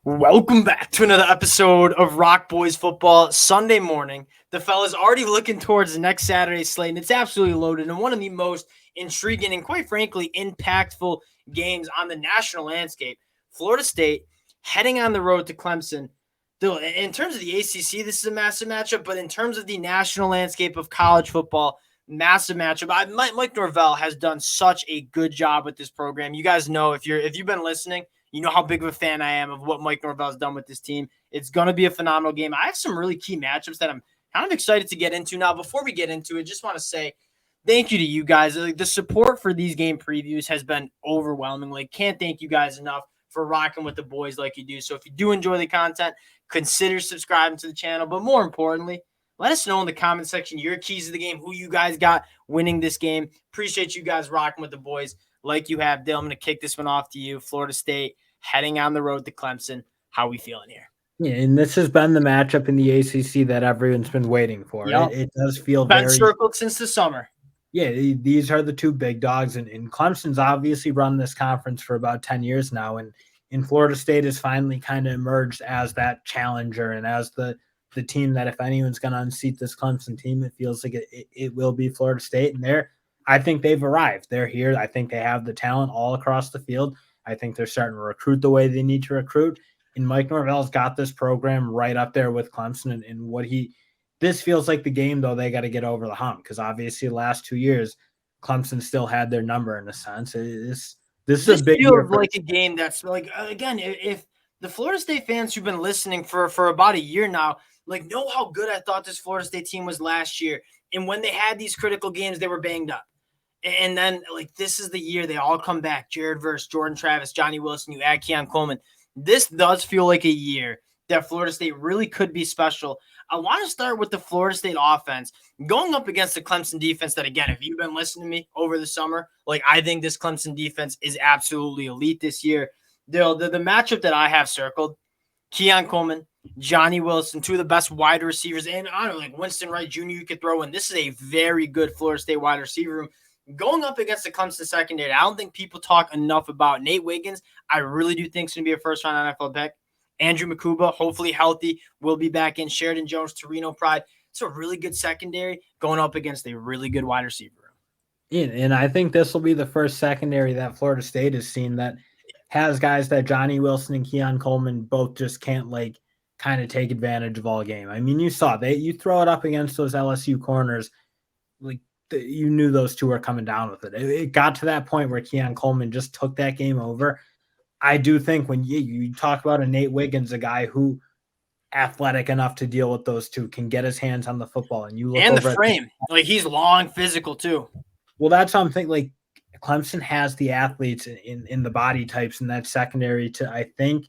Welcome back to another episode of Rock Boys Football Sunday morning. The fellas already looking towards the next Saturday slate, and it's absolutely loaded and one of the most intriguing and, quite frankly, impactful games on the national landscape. Florida State heading on the road to Clemson. In terms of the ACC, this is a massive matchup, but in terms of the national landscape of college football, massive matchup. Mike Norvell has done such a good job with this program. You guys know if you've been listening, you know how big of a fan I am of what Mike Norvell's done with this team. It's going to be a phenomenal game. I have some really key matchups that I'm kind of excited to get into. Now, before we get into it, just want to say thank you to you guys. Like, the support for these game previews has been overwhelming. Like, can't thank you guys enough for rocking with the boys like you do. So if you do enjoy the content, consider subscribing to the channel. But more importantly, let us know in the comment section your keys to the game, who you guys got winning this game. Appreciate you guys rocking with the boys like you have. Dale, I'm going to kick this one off to you. Florida State heading on the road to Clemson. How are we feeling here? Yeah, and this has been the matchup in the ACC that everyone's been waiting for. Yep. It does feel been circled since the summer. Yeah, these are the two big dogs, and Clemson's obviously run this conference for about 10 years now, and Florida State has finally kind of emerged as that challenger and as the team that if anyone's going to unseat this Clemson team, it feels like it will be Florida State. And I think they've arrived. They're here. I think they have the talent all across the field. I think they're starting to recruit the way they need to recruit. And Mike Norvell's got this program right up there with Clemson. And this feels like the game, though, they got to get over the hump because obviously the last 2 years, Clemson still had their number in a sense. This is a big feels like a game that's like, again, if the Florida State fans who've been listening for about a year now, like, know how good I thought this Florida State team was last year. And when they had these critical games, they were banged up. And then, like, this is the year they all come back. Jared Verse, Jordan Travis, Johnny Wilson, you add Keon Coleman. This does feel like a year that Florida State really could be special. I want to start with the Florida State offense going up against the Clemson defense that, again, if you've been listening to me over the summer, like, I think this Clemson defense is absolutely elite this year. The matchup that I have circled, Keon Coleman, Johnny Wilson, two of the best wide receivers, and I don't know, like Winston Wright Jr. you could throw in. This is a very good Florida State wide receiver room. Going up against the Clemson secondary, I don't think people talk enough about Nate Wiggins. I really do think it's going to be a first-round NFL pick. Andrew Makuba, hopefully healthy, will be back in. Sheridan Jones, Torino Pride. It's a really good secondary going up against a really good wide receiver room. Yeah, and I think this will be the first secondary that Florida State has seen that has guys that Johnny Wilson and Keon Coleman both just can't, like, kind of take advantage of all game. I mean, you saw you throw it up against those LSU corners, like, you knew those two were coming down with it. It got to that point where Keon Coleman just took that game over. I do think when you talk about a Nate Wiggins, a guy who athletic enough to deal with those two, can get his hands on the football, and you look and over the frame, like, he's long, physical too. Well, that's something like Clemson has the athletes in the body types in that secondary to, I think,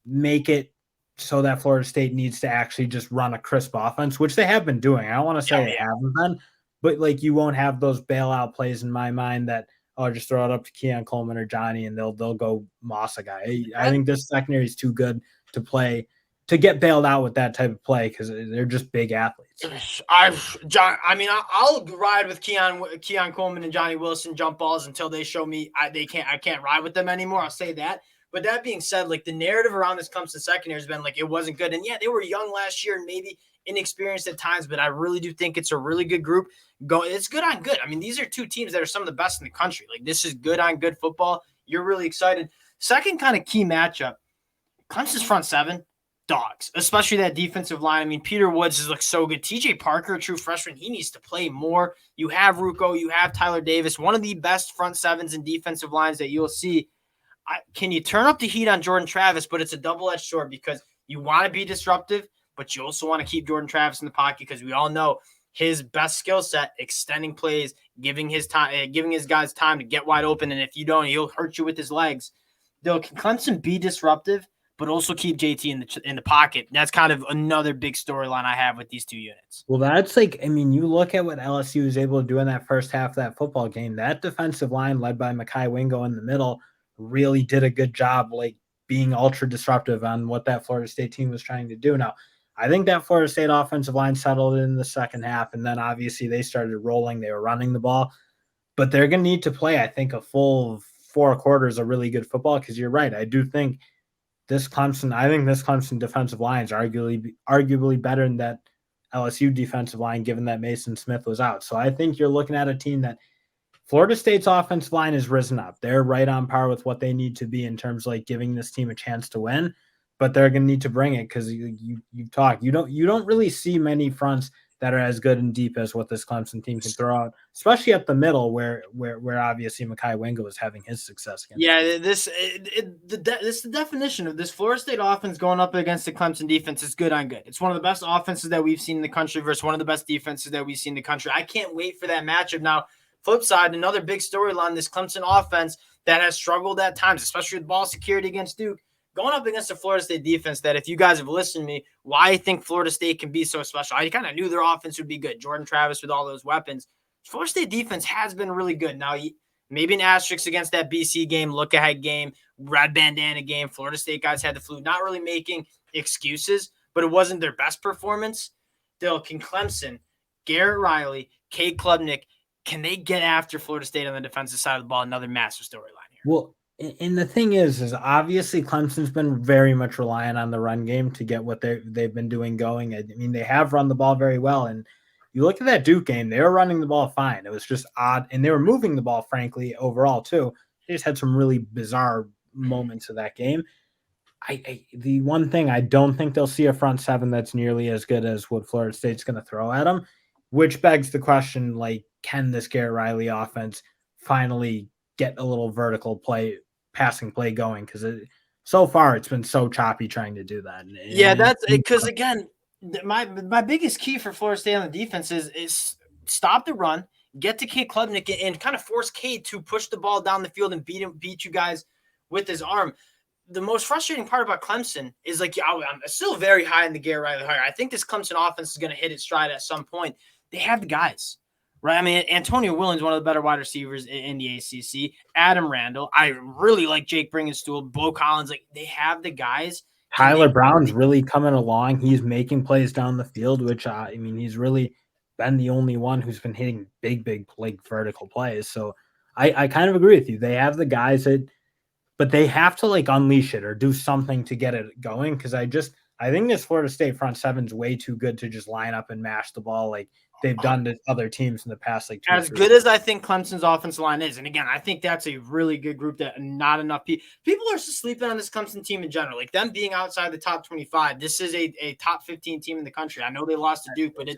make it so that Florida State needs to actually just run a crisp offense, which they have been doing. I don't want to say they haven't been. But, like, you won't have those bailout plays in my mind that, just throw it up to Keon Coleman or Johnny and they'll go moss a guy. I think this secondary is too good to play, to get bailed out with that type of play because they're just big athletes. I'll ride with Keon Coleman and Johnny Wilson jump balls until they show me I can't ride with them anymore. I'll say that. But that being said, like, the narrative around this Clemson secondary has been like it wasn't good. And yeah, they were young last year and maybe inexperienced at times, but I really do think it's a really good group. It's good on good. I mean, these are two teams that are some of the best in the country. Like, this is good on good football. You're really excited. Second kind of key matchup, Clemson's front seven, dogs, especially that defensive line. I mean, Peter Woods has looked so good. TJ Parker, a true freshman, he needs to play more. You have Rucco, you have Tyler Davis, one of the best front sevens and defensive lines that you'll see. Can you turn up the heat on Jordan Travis? But it's a double-edged sword because you want to be disruptive, but you also want to keep Jordan Travis in the pocket because we all know his best skill set, extending plays, giving his guys time to get wide open. And if you don't, he'll hurt you with his legs. Can Clemson be disruptive, but also keep JT in the pocket? That's kind of another big storyline I have with these two units. Well, that's like, I mean, you look at what LSU was able to do in that first half of that football game. That defensive line led by Mekhi Wingo in the middle really did a good job, like, being ultra disruptive on what that Florida State team was trying to do. Now, I think that Florida State offensive line settled in the second half, and then obviously they started rolling. They were running the ball, but they're going to need to play, I think, a full 4 quarters of really good football because you're right. I do think I think this Clemson defensive line is arguably better than that LSU defensive line, given that Mason Smith was out. So I think you're looking at a team that Florida State's offensive line has risen up. They're right on par with what they need to be in terms of like giving this team a chance to win, but they're going to need to bring it because you don't really see many fronts that are as good and deep as what this Clemson team can throw out, especially up the middle where obviously Mekhi Wingo is having his success against. Yeah, this is the definition of this Florida State offense going up against the Clemson defense. It's good on good. It's one of the best offenses that we've seen in the country versus one of the best defenses that we've seen in the country. I can't wait for that matchup. Now, flip side, another big storyline, this Clemson offense that has struggled at times, especially with ball security against Duke, going up against the Florida State defense that if you guys have listened to me, why I think Florida State can be so special. I kind of knew their offense would be good. Jordan Travis with all those weapons. Florida State defense has been really good. Now, maybe an asterisk against that BC game, look-ahead game, red bandana game. Florida State guys had the flu. Not really making excuses, but it wasn't their best performance. Still, can Clemson, Garrett Riley, Cade Klubnik, can they get after Florida State on the defensive side of the ball? Another massive storyline here. Well, and the thing is obviously Clemson's been very much reliant on the run game to get what they've been doing going. I mean, they have run the ball very well, and you look at that Duke game, they were running the ball fine. It was just odd, and they were moving the ball, frankly, overall, too. They just had some really bizarre moments of that game. The one thing, I don't think they'll see a front seven that's nearly as good as what Florida State's going to throw at them, which begs the question, like, can this Garrett Riley offense finally get a little vertical passing play going? Because so far it's been so choppy trying to do that. Yeah, that's because, again, my biggest key for Florida State on the defense is stop the run, get to Cade Klubnik, and kind of force Cade to push the ball down the field and beat you guys with his arm. The most frustrating part about Clemson is, like, I'm still very high in the Garrett Riley hire. I think this Clemson offense is going to hit its stride at some point. They have the guys, right? I mean, Antonio Williams, one of the better wide receivers in the ACC. Adam Randall. I really like Jake Bringenstool. Bo Collins. Like, they have the guys. Tyler Brown's really coming along. He's making plays down the field, which, I mean, he's really been the only one who's been hitting big, like, vertical plays. So I kind of agree with you. They have the guys but they have to, like, unleash it or do something to get it going. Because I think this Florida State front seven's way too good to just line up and mash the ball like they've done to other teams in the past. Like, as good as I think Clemson's offensive line is, and again, I think that's a really good group that not enough people are just sleeping on this Clemson team in general. Like, them being outside the top 25, this is a top 15 team in the country. I know they lost to Duke, but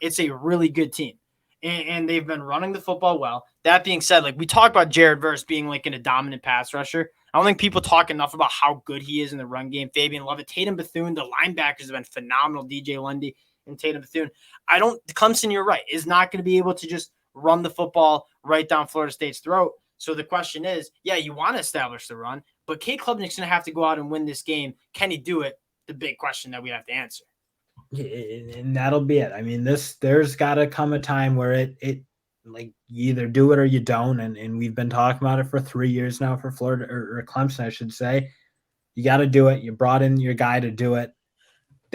it's a really good team. And they've been running the football well. That being said, like, we talk about Jared Verse being like a dominant pass rusher. I don't think people talk enough about how good he is in the run game. Fabian Lovett, Tatum Bethune, the linebackers have been phenomenal. DJ Lundy and Tatum Bethune. Clemson, you're right, is not going to be able to just run the football right down Florida State's throat. So the question is, yeah, you want to establish the run, but Cade Klubnik's going to have to go out and win this game. Can he do it? The big question that we have to answer. And that'll be it. I mean, there's got to come a time where it like, you either do it or you don't. And we've been talking about it for 3 years now for Florida or Clemson, I should say. You got to do it. You brought in your guy to do it.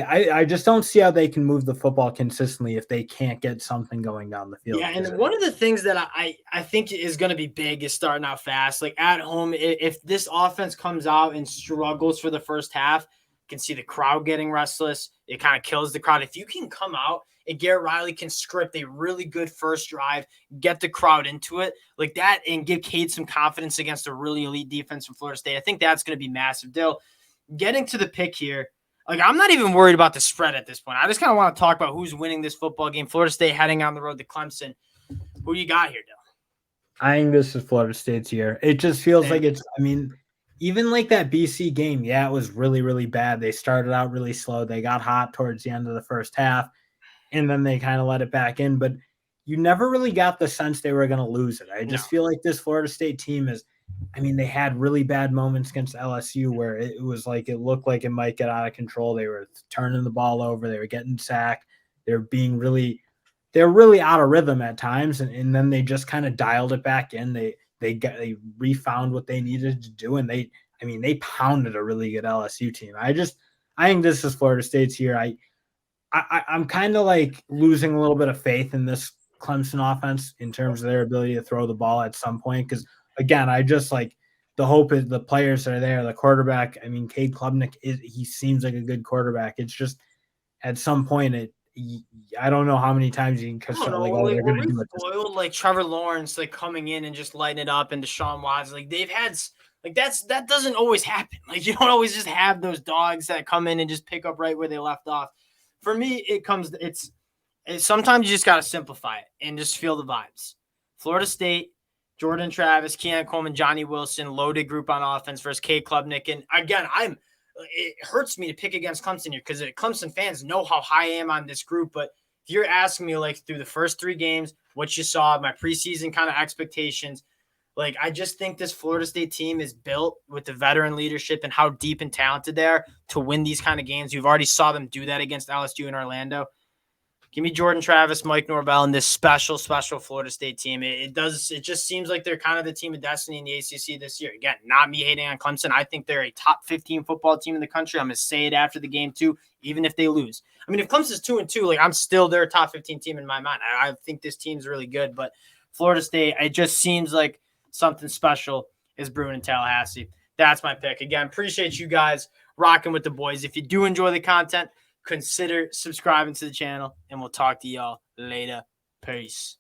I just don't see how they can move the football consistently if they can't get something going down the field. Yeah, and one of the things that I think is going to be big is starting out fast. Like, at home, if this offense comes out and struggles for the first half, you can see the crowd getting restless. It kind of kills the crowd. If you can come out and Garrett Riley can script a really good first drive, get the crowd into it like that, and give Cade some confidence against a really elite defense from Florida State, I think that's going to be massive. Dill, getting to the pick here, like, I'm not even worried about the spread at this point. I just kind of want to talk about who's winning this football game. Florida State heading on the road to Clemson. Who do you got here, Dill? I think this is Florida State's year. It just feels like even like that BC game, yeah, it was really, really bad. They started out really slow. They got hot towards the end of the first half, and then they kind of let it back in. But you never really got the sense they were going to lose it. I just feel like this Florida State team they had really bad moments against LSU where it was like it looked like it might get out of control. They were turning the ball over. They were getting sacked. They're really out of rhythm at times, and then they just kind of dialed it back in. They refound what they needed to do, and they pounded a really good LSU team. I think this is Florida State's year. I'm kind of like losing a little bit of faith in this Clemson offense in terms of their ability to throw the ball at some point. Because again, the hope is the players are there. The quarterback, I mean, Cade Klubnik, he seems like a good quarterback. It's just at some point, I don't know how many times you can I don't know. like, Like, they're were going to we do it. spoiled? Like Trevor Lawrence, like coming in and just lighting it up, and Deshaun Watson. Like they've had, like that doesn't always happen. Like you don't always just have those dogs that come in and just pick up right where they left off. For me, it's sometimes you just got to simplify it and just feel the vibes. Florida State, Jordan Travis, Keon Coleman, Johnny Wilson, loaded group on offense versus Cade Klubnik. And again, it hurts me to pick against Clemson here because Clemson fans know how high I am on this group. But if you're asking me like through the first 3 games, what you saw, my preseason kind of expectations, like I just think this Florida State team is built with the veteran leadership and how deep and talented they are to win these kind of games. You've already saw them do that against LSU and Orlando. Give me Jordan Travis, Mike Norvell, and this special Florida State team. It just seems like they're kind of the team of destiny in the ACC this year. Again, not me hating on Clemson. I think they're a top 15 football team in the country. I'm going to say it after the game too, even if they lose. I mean, if Clemson's 2-2, like I'm still their top 15 team in my mind. I think this team's really good, but Florida State, it just seems like something special is brewing in Tallahassee. That's my pick. Again, appreciate you guys rocking with the boys. If you do enjoy the content, consider subscribing to the channel, and we'll talk to y'all later. Peace.